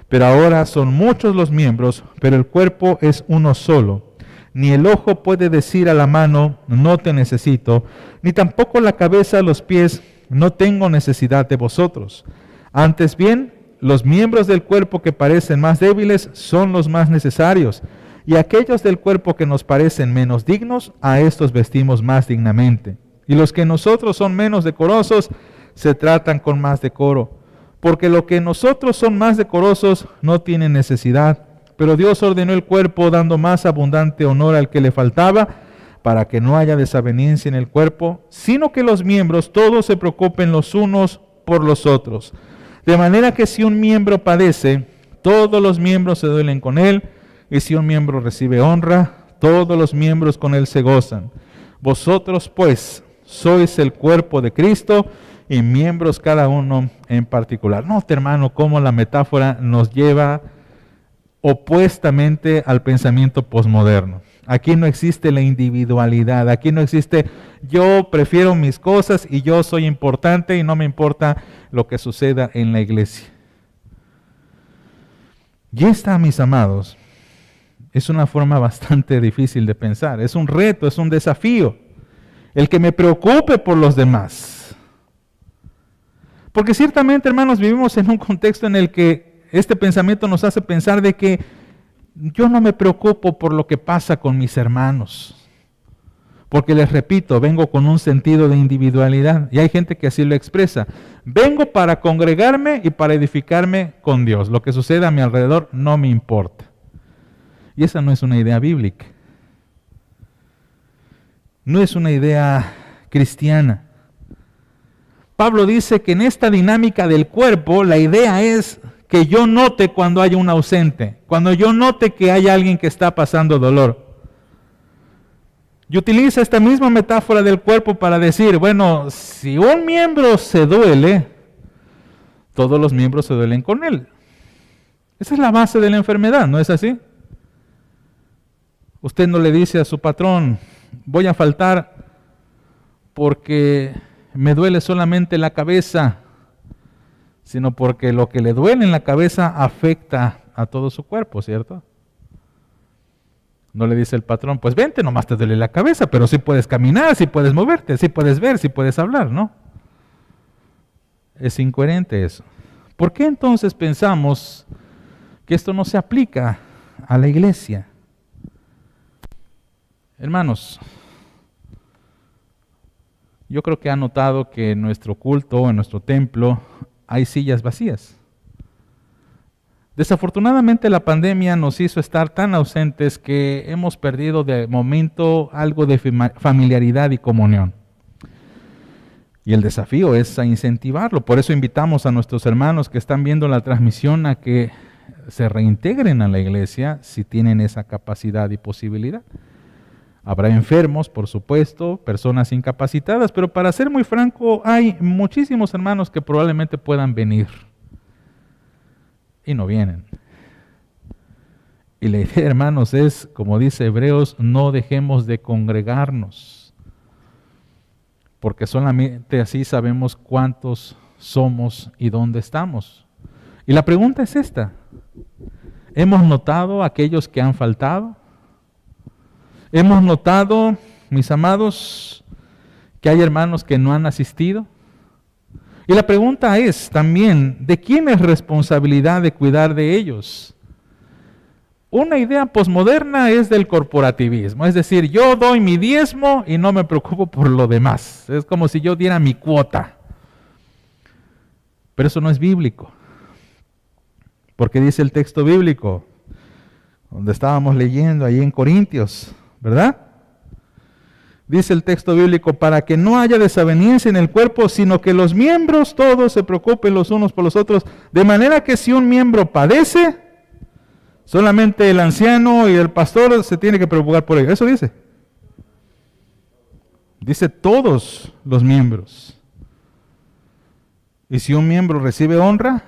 Pero ahora son muchos los miembros, pero el cuerpo es uno solo. Ni el ojo puede decir a la mano, no te necesito, ni tampoco la cabeza a los pies, no tengo necesidad de vosotros. Antes bien, los miembros del cuerpo que parecen más débiles son los más necesarios, y aquellos del cuerpo que nos parecen menos dignos, a estos vestimos más dignamente. Y los que en nosotros son menos decorosos, se tratan con más decoro. Porque lo que en nosotros son más decorosos no tienen necesidad, pero Dios ordenó el cuerpo dando más abundante honor al que le faltaba, para que no haya desaveniencia en el cuerpo, sino que los miembros todos se preocupen los unos por los otros. De manera que si un miembro padece, todos los miembros se duelen con él, y si un miembro recibe honra, todos los miembros con él se gozan. Vosotros pues sois el cuerpo de Cristo, y miembros cada uno en particular. Note, hermano, cómo la metáfora nos lleva opuestamente al pensamiento posmoderno. Aquí no existe la individualidad, aquí no existe yo prefiero mis cosas y yo soy importante y no me importa lo que suceda en la iglesia. Y esta, mis amados, es una forma bastante difícil de pensar, es un reto, es un desafío, el que me preocupe por los demás. Porque ciertamente, hermanos, vivimos en un contexto en el que este pensamiento nos hace pensar de que yo no me preocupo por lo que pasa con mis hermanos. Porque les repito, vengo con un sentido de individualidad. Y hay gente que así lo expresa. Vengo para congregarme y para edificarme con Dios. Lo que suceda a mi alrededor no me importa. Y esa no es una idea bíblica. No es una idea cristiana. Pablo dice que en esta dinámica del cuerpo, la idea es que yo note cuando hay un ausente, cuando yo note que hay alguien que está pasando dolor. Y utiliza esta misma metáfora del cuerpo para decir, bueno, si un miembro se duele, todos los miembros se duelen con él. Esa es la base de la enfermedad, ¿no es así? Usted no le dice a su patrón, voy a faltar porque me duele solamente la cabeza, sino porque lo que le duele en la cabeza afecta a todo su cuerpo, ¿cierto? No le dice el patrón, pues vente, nomás te duele la cabeza, pero sí puedes caminar, sí puedes moverte, sí puedes ver, sí puedes hablar, ¿no? Es incoherente eso. ¿Por qué entonces pensamos que esto no se aplica a la iglesia? Hermanos, yo creo que han notado que en nuestro culto, en nuestro templo, hay sillas vacías. Desafortunadamente la pandemia nos hizo estar tan ausentes que hemos perdido de momento algo de familiaridad y comunión. Y el desafío es a incentivarlo. Por eso invitamos a nuestros hermanos que están viendo la transmisión a que se reintegren a la iglesia si tienen esa capacidad y posibilidad. Habrá enfermos, por supuesto, personas incapacitadas, pero para ser muy franco, hay muchísimos hermanos que probablemente puedan venir y no vienen. Y la idea, hermanos, es, como dice Hebreos, no dejemos de congregarnos, porque solamente así sabemos cuántos somos y dónde estamos. Y la pregunta es esta: ¿hemos notado a aquellos que han faltado? ¿Hemos notado, mis amados, que hay hermanos que no han asistido? Y la pregunta es también, ¿de quién es responsabilidad de cuidar de ellos? Una idea posmoderna es del corporativismo, es decir, yo doy mi diezmo y no me preocupo por lo demás. Es como si yo diera mi cuota. Pero eso no es bíblico. Porque dice el texto bíblico, donde estábamos leyendo ahí en Corintios, ¿verdad? Dice el texto bíblico, para que no haya desaveniencia en el cuerpo, sino que los miembros todos se preocupen los unos por los otros, de manera que si un miembro padece, solamente el anciano y el pastor se tiene que preocupar por ello. Eso dice. Dice todos los miembros. Y si un miembro recibe honra,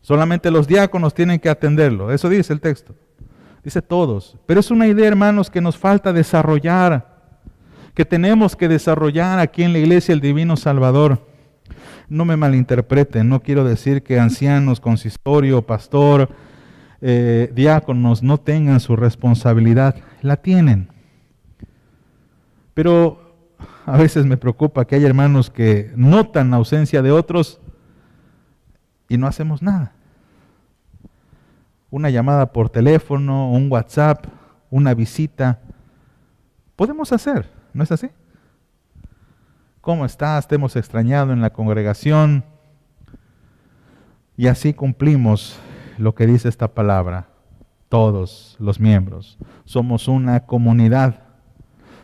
solamente los diáconos tienen que atenderlo. Eso dice el texto. Dice todos. Pero es una idea, hermanos, que nos falta desarrollar, que tenemos que desarrollar aquí en la iglesia el Divino Salvador. No me malinterpreten, no quiero decir que ancianos, consistorio, pastor, diáconos no tengan su responsabilidad. La tienen. Pero a veces me preocupa que hay hermanos que notan la ausencia de otros y no hacemos nada. Una llamada por teléfono, un WhatsApp, una visita, podemos hacer, ¿no es así? ¿Cómo estás? Te hemos extrañado en la congregación. Y así cumplimos lo que dice esta palabra. Todos los miembros. Somos una comunidad.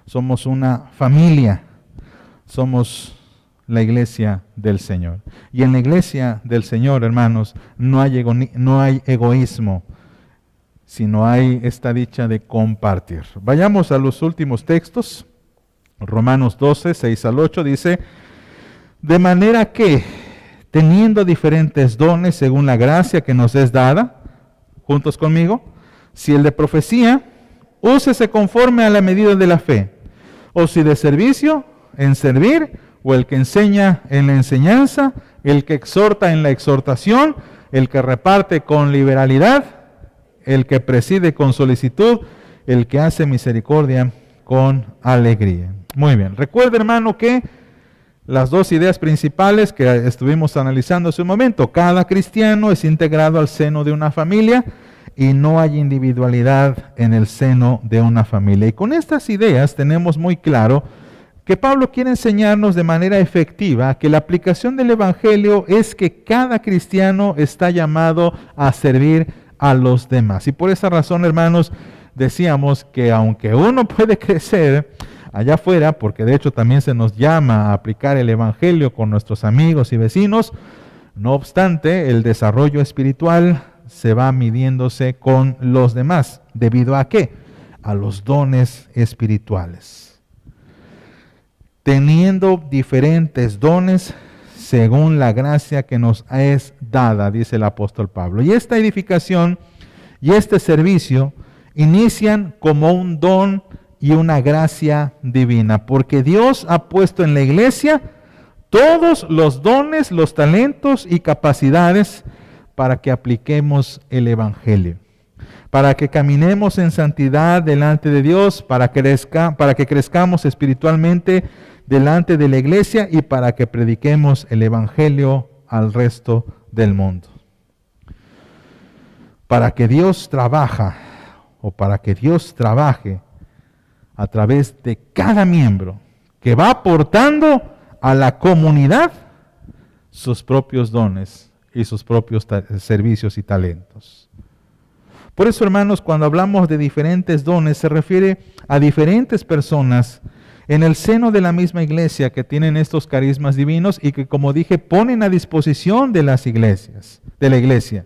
Somos una familia. Somos la iglesia del Señor. Y en la iglesia del Señor, hermanos, no hay egoísmo, sino hay esta dicha de compartir. Vayamos a los últimos textos. Romanos 12, 6 al 8 dice, de manera que, teniendo diferentes dones según la gracia que nos es dada, juntos conmigo, si el de profecía, úsese conforme a la medida de la fe, o si de servicio, en servir, o el que enseña en la enseñanza, el que exhorta en la exhortación, el que reparte con liberalidad, el que preside con solicitud, el que hace misericordia con alegría. Muy bien, recuerda, hermano, que las dos ideas principales que estuvimos analizando hace un momento, cada cristiano es integrado al seno de una familia y no hay individualidad en el seno de una familia. Y con estas ideas tenemos muy claro que Pablo quiere enseñarnos de manera efectiva que la aplicación del Evangelio es que cada cristiano está llamado a servir a los demás. Y por esa razón, hermanos, decíamos que aunque uno puede crecer allá afuera, porque de hecho también se nos llama a aplicar el Evangelio con nuestros amigos y vecinos, No obstante, el desarrollo espiritual se va midiéndose con los demás. ¿Debido a qué? A los dones espirituales. Teniendo diferentes dones según la gracia que nos es dada, dice el apóstol Pablo. Y esta edificación y este servicio inician como un don y una gracia divina, porque Dios ha puesto en la iglesia todos los dones, los talentos y capacidades para que apliquemos el evangelio, para que caminemos en santidad delante de Dios, para que crezcamos espiritualmente delante de la iglesia y para que prediquemos el evangelio al resto del mundo. Para que Dios trabaje a través de cada miembro que va aportando a la comunidad sus propios dones y sus propios servicios y talentos. Por eso, hermanos, cuando hablamos de diferentes dones, se refiere a diferentes personas en el seno de la misma iglesia que tienen estos carismas divinos y que, como dije, ponen a disposición de las iglesias, de la iglesia.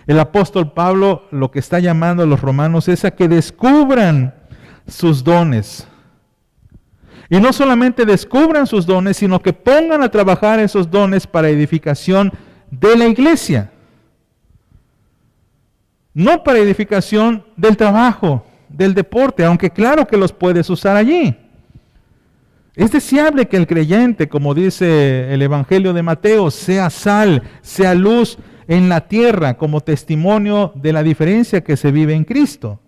El apóstol Pablo lo que está llamando a los romanos es a que descubran sus dones. Y no solamente descubran sus dones, sino que pongan a trabajar esos dones para edificación de la iglesia. No para edificación del trabajo, del deporte, aunque claro que los puedes usar allí. Es deseable que el creyente, como dice el Evangelio de Mateo, sea sal, sea luz en la tierra, como testimonio de la diferencia que se vive en Cristo.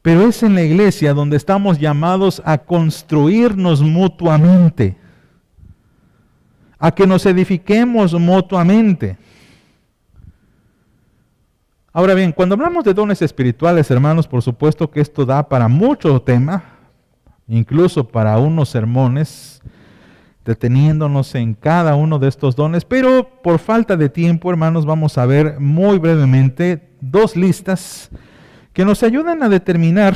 Pero es en la iglesia donde estamos llamados a construirnos mutuamente, a que nos edifiquemos mutuamente. Ahora bien, cuando hablamos de dones espirituales, hermanos, por supuesto que esto da para mucho tema, incluso para unos sermones, deteniéndonos en cada uno de estos dones, pero por falta de tiempo, hermanos, vamos a ver muy brevemente dos listas que nos ayudan a determinar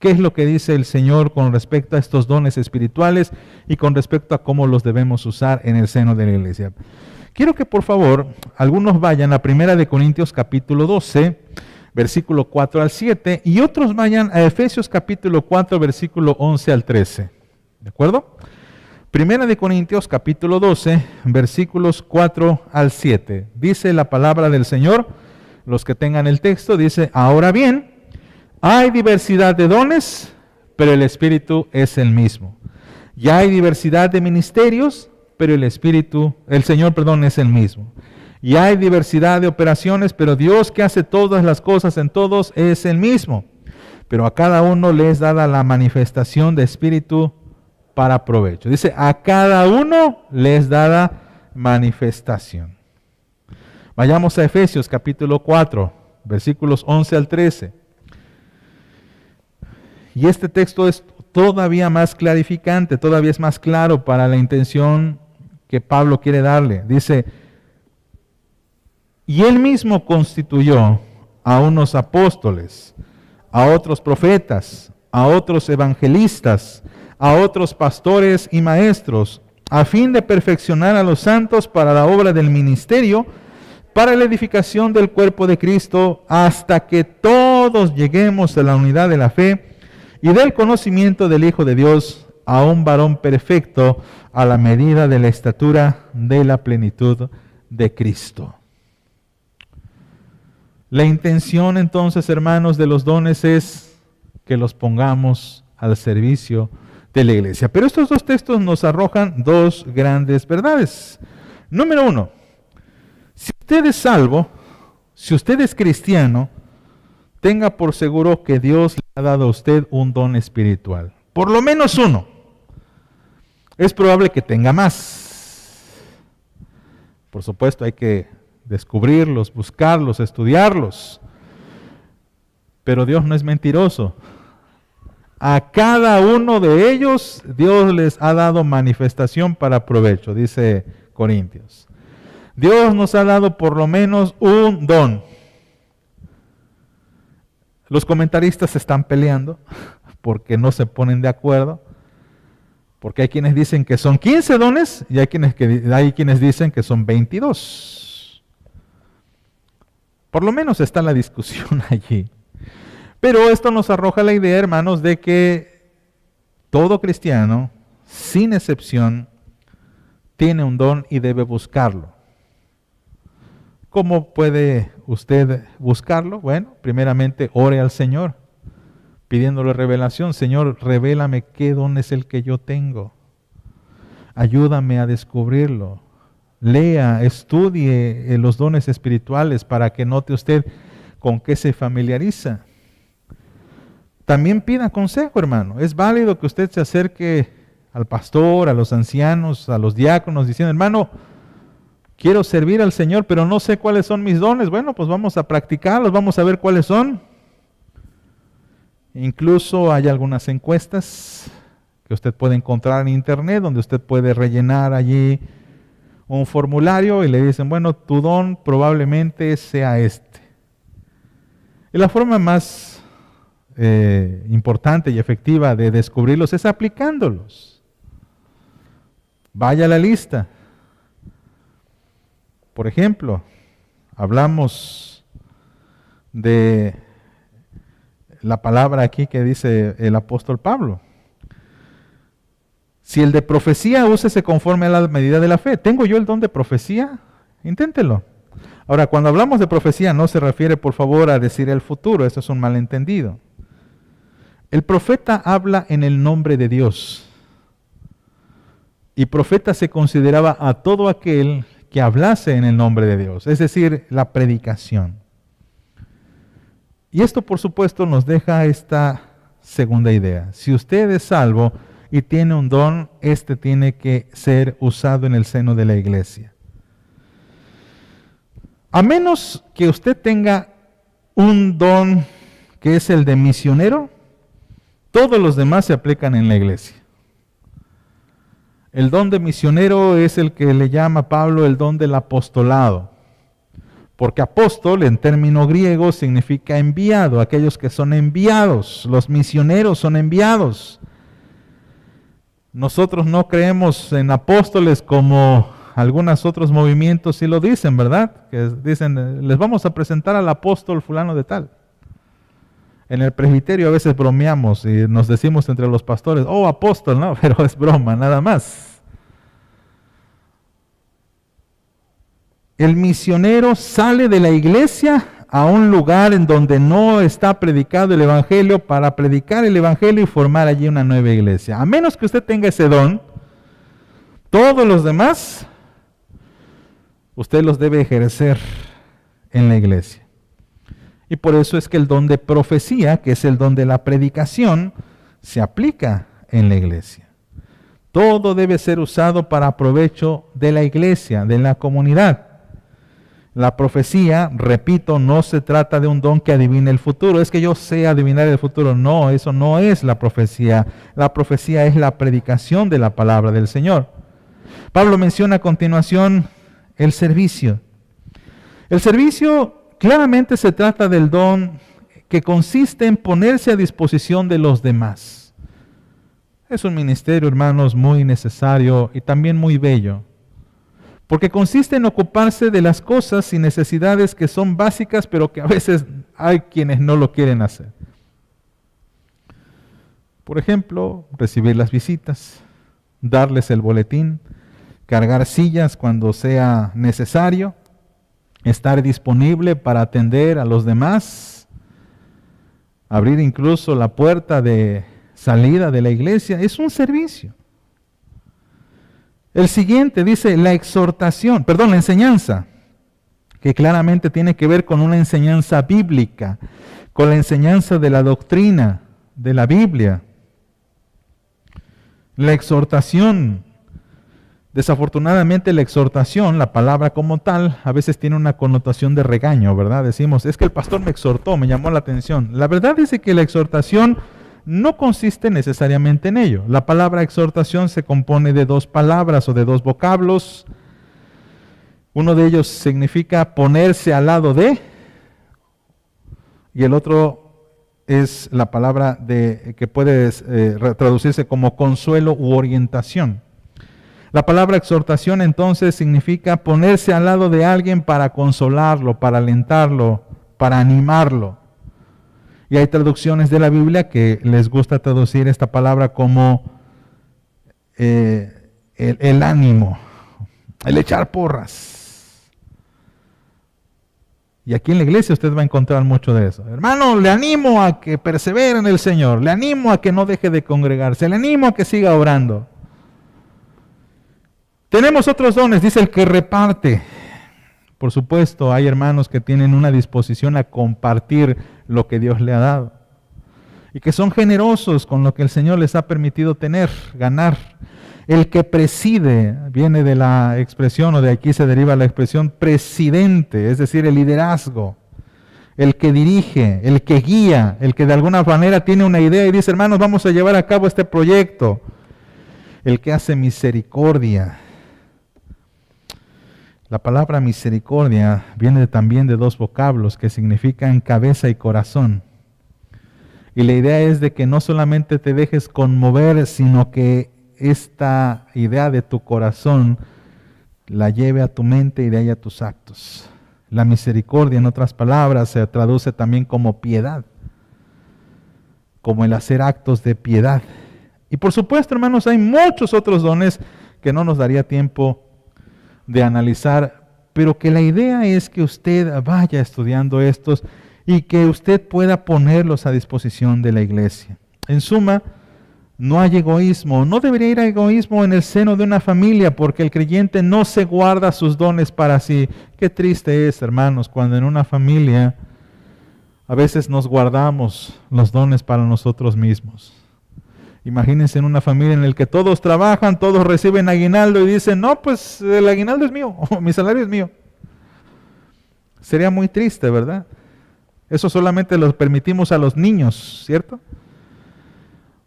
qué es lo que dice el Señor con respecto a estos dones espirituales y con respecto a cómo los debemos usar en el seno de la iglesia. Quiero que por favor algunos vayan a 1 Corintios capítulo 12, versículo 4 al 7, y otros vayan a Efesios capítulo 4, versículo 11 al 13. ¿De acuerdo? 1 Corintios capítulo 12, versículos 4 al 7. Dice la palabra del Señor, los que tengan el texto, dice: ahora bien, hay diversidad de dones, pero el Espíritu es el mismo. Y hay diversidad de ministerios, pero el Señor es el mismo. Y hay diversidad de operaciones, pero Dios que hace todas las cosas en todos es el mismo. Pero a cada uno le es dada la manifestación de Espíritu para provecho. Dice, a cada uno le es dada manifestación. Vayamos a Efesios capítulo 4, versículos 11 al 13. Y este texto es todavía más clarificante, todavía es más claro para la intención que Pablo quiere darle. Dice, y él mismo constituyó a unos apóstoles, a otros profetas, a otros evangelistas, a otros pastores y maestros, a fin de perfeccionar a los santos para la obra del ministerio, para la edificación del cuerpo de Cristo, hasta que todos lleguemos a la unidad de la fe y del conocimiento del Hijo de Dios, a un varón perfecto, a la medida de la estatura de la plenitud de Cristo. La intención entonces, hermanos, de los dones es que los pongamos al servicio de la iglesia. Pero estos dos textos nos arrojan dos grandes verdades. Número uno, si usted es salvo, si usted es cristiano, tenga por seguro que Dios le ha dado a usted un don espiritual. Por lo menos uno. Es probable que tenga más. Por supuesto, hay que descubrirlos, buscarlos, estudiarlos. Pero Dios no es mentiroso. A cada uno de ellos, Dios les ha dado manifestación para provecho, dice Corintios. Dios nos ha dado por lo menos un don. Los comentaristas se están peleando porque no se ponen de acuerdo. Porque hay quienes dicen que son 15 dones y hay quienes dicen que son 22. Por lo menos está la discusión allí. Pero esto nos arroja la idea, hermanos, de que todo cristiano, sin excepción, tiene un don y debe buscarlo. ¿Cómo puede usted buscarlo? Bueno, primeramente ore al Señor, pidiéndole revelación. Señor, revélame qué don es el que yo tengo. Ayúdame a descubrirlo. Lea, estudie los dones espirituales para que note usted con qué se familiariza. También pida consejo, hermano. Es válido que usted se acerque al pastor, a los ancianos, a los diáconos, diciendo, hermano, quiero servir al Señor, pero no sé cuáles son mis dones. Bueno, pues vamos a practicarlos, vamos a ver cuáles son. Incluso hay algunas encuestas que usted puede encontrar en internet, donde usted puede rellenar allí un formulario y le dicen, bueno, tu don probablemente sea este. Y la forma más importante y efectiva de descubrirlos es aplicándolos. Vaya a la lista. Por ejemplo, hablamos de la palabra aquí que dice el apóstol Pablo. Si el de profecía, úsese conforme a la medida de la fe. ¿Tengo yo el don de profecía? Inténtelo. Ahora, cuando hablamos de profecía, no se refiere, por favor, a decir el futuro. Eso es un malentendido. El profeta habla en el nombre de Dios. Y profeta se consideraba a todo aquel que hablase en el nombre de Dios, es decir, la predicación. Y esto, por supuesto, nos deja esta segunda idea. Si usted es salvo y tiene un don, este tiene que ser usado en el seno de la iglesia. A menos que usted tenga un don que es el de misionero, todos los demás se aplican en la iglesia. El don de misionero es el que le llama Pablo el don del apostolado. Porque apóstol en término griego significa enviado, aquellos que son enviados, los misioneros son enviados. Nosotros no creemos en apóstoles como algunos otros movimientos sí lo dicen, ¿verdad? Que dicen, les vamos a presentar al apóstol fulano de tal. En el presbiterio a veces bromeamos y nos decimos entre los pastores, oh apóstol, no, pero es broma, nada más. El misionero sale de la iglesia a un lugar en donde no está predicado el evangelio para predicar el evangelio y formar allí una nueva iglesia. A menos que usted tenga ese don, todos los demás, usted los debe ejercer en la iglesia. Y por eso es que el don de profecía, que es el don de la predicación, se aplica en la iglesia. Todo debe ser usado para provecho de la iglesia, de la comunidad. La profecía, repito, no se trata de un don que adivine el futuro. Es que yo sé adivinar el futuro. No, eso no es la profecía. La profecía es la predicación de la palabra del Señor. Pablo menciona a continuación el servicio. El servicio claramente se trata del don que consiste en ponerse a disposición de los demás. Es un ministerio, hermanos, muy necesario y también muy bello, porque consiste en ocuparse de las cosas y necesidades que son básicas, pero que a veces hay quienes no lo quieren hacer. Por ejemplo, recibir las visitas, darles el boletín, cargar sillas cuando sea necesario, estar disponible para atender a los demás, abrir incluso la puerta de salida de la iglesia, es un servicio. El siguiente dice la enseñanza, que claramente tiene que ver con una enseñanza bíblica, con la enseñanza de la doctrina de la Biblia. La exhortación. Desafortunadamente la exhortación, la palabra como tal, a veces tiene una connotación de regaño, ¿verdad? Decimos, es que el pastor me exhortó, me llamó la atención. La verdad es que la exhortación no consiste necesariamente en ello. La palabra exhortación se compone de dos palabras o de dos vocablos. Uno de ellos significa ponerse al lado de, y el otro es la palabra que puede traducirse como consuelo u orientación. La palabra exhortación entonces significa ponerse al lado de alguien para consolarlo, para alentarlo, para animarlo. Y hay traducciones de la Biblia que les gusta traducir esta palabra como el ánimo, el echar porras. Y aquí en la iglesia usted va a encontrar mucho de eso. Hermano, le animo a que persevere en el Señor, le animo a que no deje de congregarse, le animo a que siga orando. Tenemos otros dones, dice el que reparte. Por supuesto, hay hermanos que tienen una disposición a compartir lo que Dios le ha dado. Y que son generosos con lo que el Señor les ha permitido tener, ganar. El que preside, viene de la expresión, o de aquí se deriva la expresión presidente, es decir, el liderazgo. El que dirige, el que guía, el que de alguna manera tiene una idea y dice, hermanos, vamos a llevar a cabo este proyecto. El que hace misericordia. La palabra misericordia viene también de dos vocablos que significan cabeza y corazón. Y la idea es de que no solamente te dejes conmover, sino que esta idea de tu corazón la lleve a tu mente y de ahí a tus actos. La misericordia, en otras palabras, se traduce también como piedad, como el hacer actos de piedad. Y por supuesto, hermanos, hay muchos otros dones que no nos daría tiempo de analizar, pero que la idea es que usted vaya estudiando estos y que usted pueda ponerlos a disposición de la iglesia. En suma, no hay egoísmo, no debería ir a egoísmo en el seno de una familia, porque el creyente no se guarda sus dones para sí. Qué triste es, hermanos, cuando en una familia a veces nos guardamos los dones para nosotros mismos. Imagínense en una familia en la que todos trabajan, todos reciben aguinaldo y dicen, no, pues el aguinaldo es mío, o mi salario es mío. Sería muy triste, ¿verdad? Eso solamente lo permitimos a los niños, ¿cierto?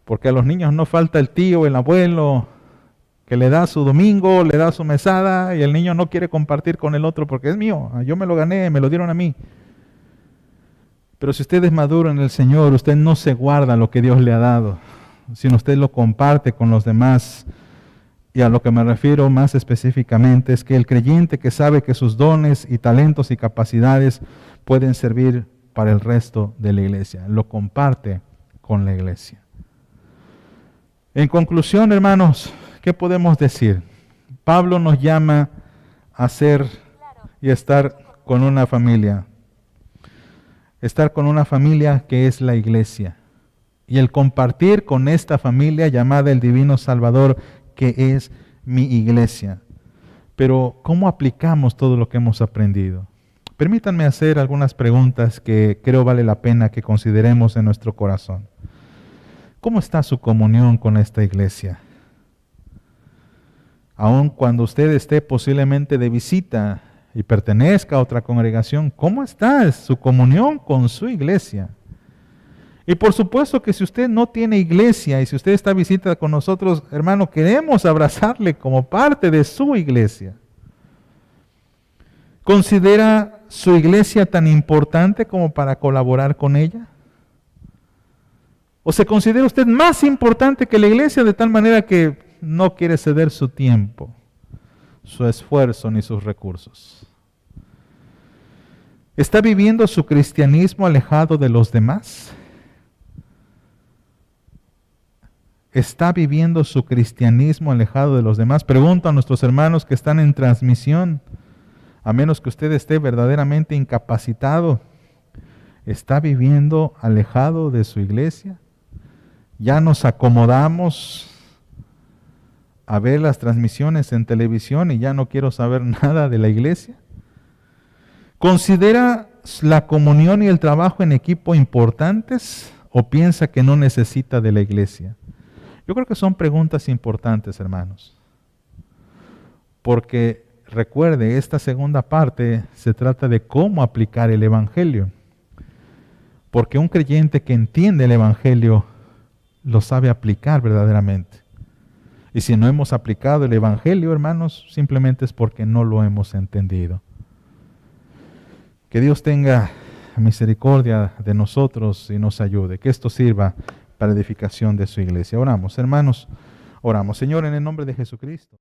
Porque a los niños no falta el tío, el abuelo, que le da su domingo, le da su mesada, y el niño no quiere compartir con el otro porque es mío, yo me lo gané, me lo dieron a mí. Pero si usted es maduro en el Señor, usted no se guarda lo que Dios le ha dado, sino usted lo comparte con los demás. Y a lo que me refiero más específicamente es que el creyente que sabe que sus dones y talentos y capacidades pueden servir para el resto de la iglesia, lo comparte con la iglesia. En conclusión, hermanos, ¿qué podemos decir? Pablo nos llama a ser y estar con una familia. Estar con una familia que es la iglesia. Y el compartir con esta familia llamada el Divino Salvador, que es mi iglesia. Pero, ¿cómo aplicamos todo lo que hemos aprendido? Permítanme hacer algunas preguntas que creo vale la pena que consideremos en nuestro corazón. ¿Cómo está su comunión con esta iglesia? Aun cuando usted esté posiblemente de visita y pertenezca a otra congregación, ¿cómo está su comunión con su iglesia? Y por supuesto que si usted no tiene iglesia y si usted está de visita con nosotros, hermano, queremos abrazarle como parte de su iglesia. ¿Considera su iglesia tan importante como para colaborar con ella? ¿O se considera usted más importante que la iglesia de tal manera que no quiere ceder su tiempo, su esfuerzo ni sus recursos? ¿Está viviendo su cristianismo alejado de los demás? ¿Está viviendo su cristianismo alejado de los demás? Pregunto a nuestros hermanos que están en transmisión, a menos que usted esté verdaderamente incapacitado, ¿está viviendo alejado de su iglesia? ¿Ya nos acomodamos a ver las transmisiones en televisión y ya no quiero saber nada de la iglesia? ¿Considera la comunión y el trabajo en equipo importantes o piensa que no necesita de la iglesia? Yo creo que son preguntas importantes, hermanos. Porque recuerde, esta segunda parte se trata de cómo aplicar el Evangelio. Porque un creyente que entiende el Evangelio lo sabe aplicar verdaderamente. Y si no hemos aplicado el Evangelio, hermanos, simplemente es porque no lo hemos entendido. Que Dios tenga misericordia de nosotros y nos ayude. Que esto sirva para edificación de su iglesia. Oramos, hermanos, oramos. Señor, en el nombre de Jesucristo.